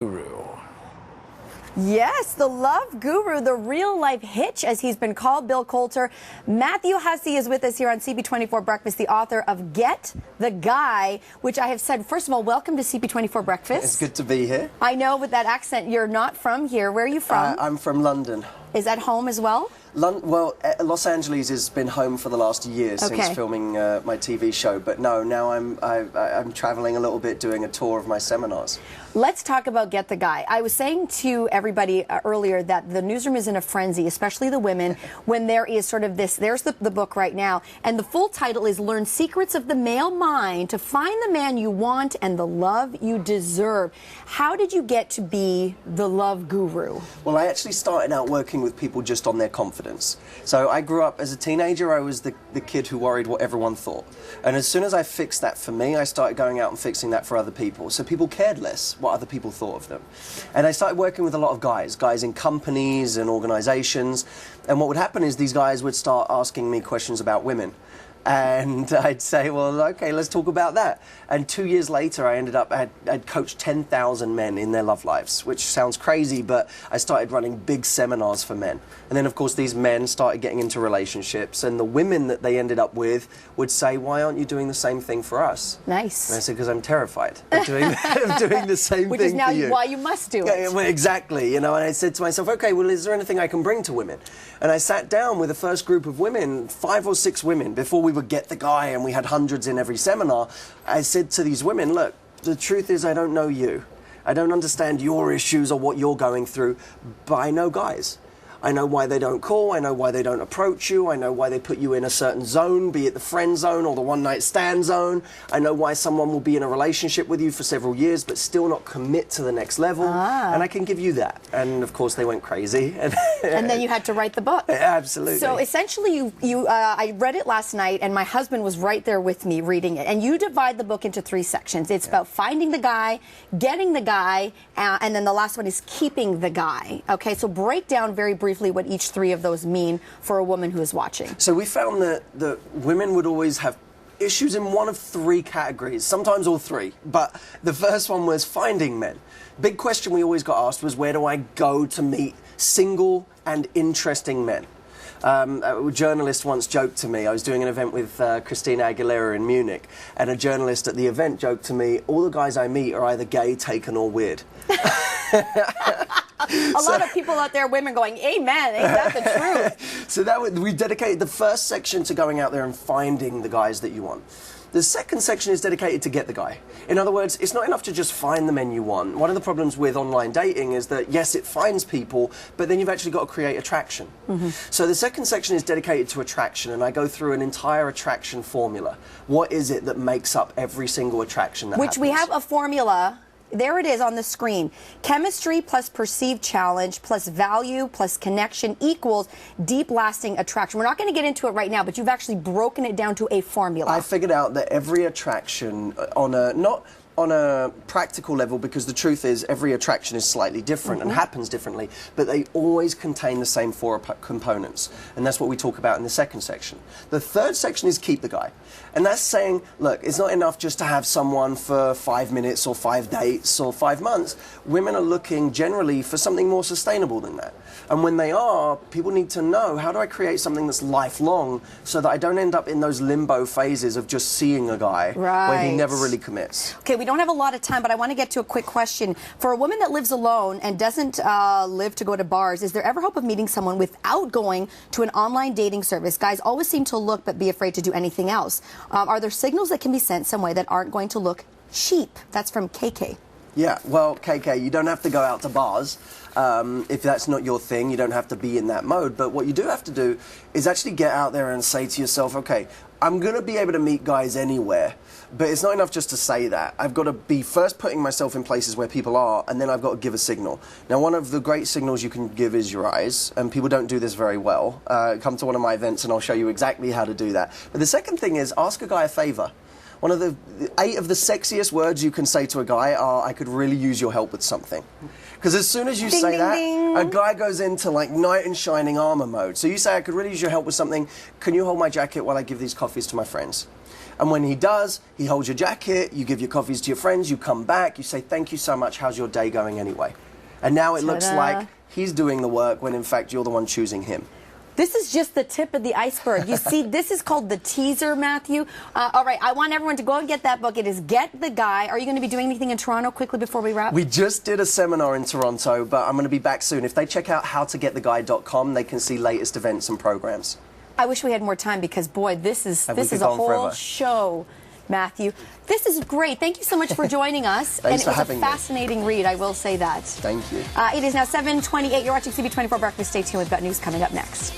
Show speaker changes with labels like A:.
A: Guru.
B: Yes, the love guru, the real-life hitch, as he's been called, Bill Coulter. Matthew Hussey is with us here on CP24 Breakfast, the author of Get the Guy, which I have said, first of all, welcome to CP24 Breakfast.
C: It's good to be here.
B: I know with that accent, you're not from here. Where are you from?
C: I'm from London.
B: Is that home as well?
C: Well, Los Angeles has been home for the last year since filming my TV show, but no, now I'm traveling a little bit, doing a tour of my seminars.
B: Let's talk about Get the Guy. I was saying to everybody earlier that the newsroom is in a frenzy, especially the women, when there is sort of this, there's the book right now, and the full title is Learn Secrets of the Male Mind to Find the Man You Want and the Love You Deserve. How did you get to be the love guru?
C: Well, I actually started out working with people just on their confidence. So I grew up as a teenager, I was the kid who worried what everyone thought. And as soon as I fixed that for me, I started going out and fixing that for other people. So people cared less what other people thought of them. And I started working with a lot of guys in companies and organizations. And what would happen is these guys would start asking me questions about women. And I'd say, well, okay, let's talk about that. And 2 years later, I ended up, I'd coached 10,000 men in their love lives, which sounds crazy, but I started running big seminars for men. And then, of course, these men started getting into relationships, and the women that they ended up with would say, why aren't you doing the same thing for us?
B: Nice.
C: And I said, because I'm terrified of doing the same
B: Which
C: thing
B: is now
C: for you.
B: why you must do it.
C: Yeah, well, exactly, you know, and I said to myself, okay, well, is there anything I can bring to women? And I sat down with the first group of women, 5 or 6 women, before we would get the guy, and we had hundreds in every seminar. I said to these women, look, the truth is I don't know you. I don't understand your issues or what you're going through, but I know guys. I know why they don't call, I know why they don't approach you, I know why they put you in a certain zone, be it the friend zone or the one-night stand zone. I know why someone will be in a relationship with you for several years but still not commit to the next level, and I can give you that. And of course they went crazy. And
B: then you had to write the book.
C: Absolutely.
B: So essentially, I read it last night, and my husband was right there with me reading it. And you divide the book into 3 sections. It's about finding the guy, getting the guy, and then the last one is keeping the guy. Okay, so break down very briefly what each 3 of those mean for a woman who is watching.
C: So we found that women would always have issues in one of 3 categories, sometimes all 3. But the first one was finding men. Big question we always got asked was, where do I go to meet single and interesting men? A journalist once joked to me, I was doing an event with Christina Aguilera in Munich, and a journalist at the event joked to me, all the guys I meet are either gay, taken, or weird.
B: A lot of people out there, women going, amen, ain't that the truth?
C: So we dedicated the first section to going out there and finding the guys that you want. The second section is dedicated to get the guy. In other words, it's not enough to just find the men you want. One of the problems with online dating is that, yes, it finds people, but then you've actually got to create attraction. So the second section is dedicated to attraction, and I go through an entire attraction formula. What is it that makes up every single attraction that happens?
B: We have a formula. There it is on the screen. Chemistry plus perceived challenge plus value plus connection equals deep lasting attraction. We're not going to get into it right now, but you've actually broken it down to a formula.
C: I figured out that every attraction not on a practical level, because the truth is every attraction is slightly different and happens differently, but they always contain the same 4 components, and that's what we talk about in the second section. The third section is keep the guy, and that's saying, look, it's not enough just to have someone for 5 minutes or 5 dates or 5 months. Women are looking generally for something more sustainable than that, and when they are, people need to know, how do I create something that's lifelong so that I don't end up in those limbo phases of just seeing a guy where he never really commits.
B: Okay, we don't have a lot of time, but I want to get to a quick question. For a woman that lives alone and doesn't live to go to bars, is there ever hope of meeting someone without going to an online dating service? Guys always seem to look but be afraid to do anything else. Are there signals that can be sent some way that aren't going to look cheap? That's from KK.
C: Yeah, well, KK, you don't have to go out to bars. If that's not your thing, you don't have to be in that mode. But what you do have to do is actually get out there and say to yourself, okay, I'm going to be able to meet guys anywhere, but it's not enough just to say that. I've got to be first putting myself in places where people are, and then I've got to give a signal. Now, one of the great signals you can give is your eyes, and people don't do this very well. Come to one of my events and I'll show you exactly how to do that. But the second thing is ask a guy a favor. One of the 8 of the sexiest words you can say to a guy are, I could really use your help with something. Because as soon as you say that, a guy goes into like knight in shining armor mode. So you say, I could really use your help with something. Can you hold my jacket while I give these coffees to my friends? And when he does, he holds your jacket, you give your coffees to your friends, you come back, you say, thank you so much, how's your day going anyway? And now it looks like he's doing the work when in fact you're the one choosing him.
B: This is just the tip of the iceberg. You see, this is called the teaser, Matthew. All right, I want everyone to go and get that book. It is Get the Guy. Are you going to be doing anything in Toronto quickly before we wrap?
C: We just did a seminar in Toronto, but I'm going to be back soon. If they check out howtogettheguy.com, they can see latest events and programs.
B: I wish we had more time because, boy, this is a whole
C: forever.
B: show, Matthew. This is great. Thank you so much for joining us.
C: Thanks for
B: And
C: having
B: it was a fascinating read, I will say that.
C: Thank you.
B: It is now 7:28. You're watching CP24 Breakfast. Stay tuned. We've got news coming up next.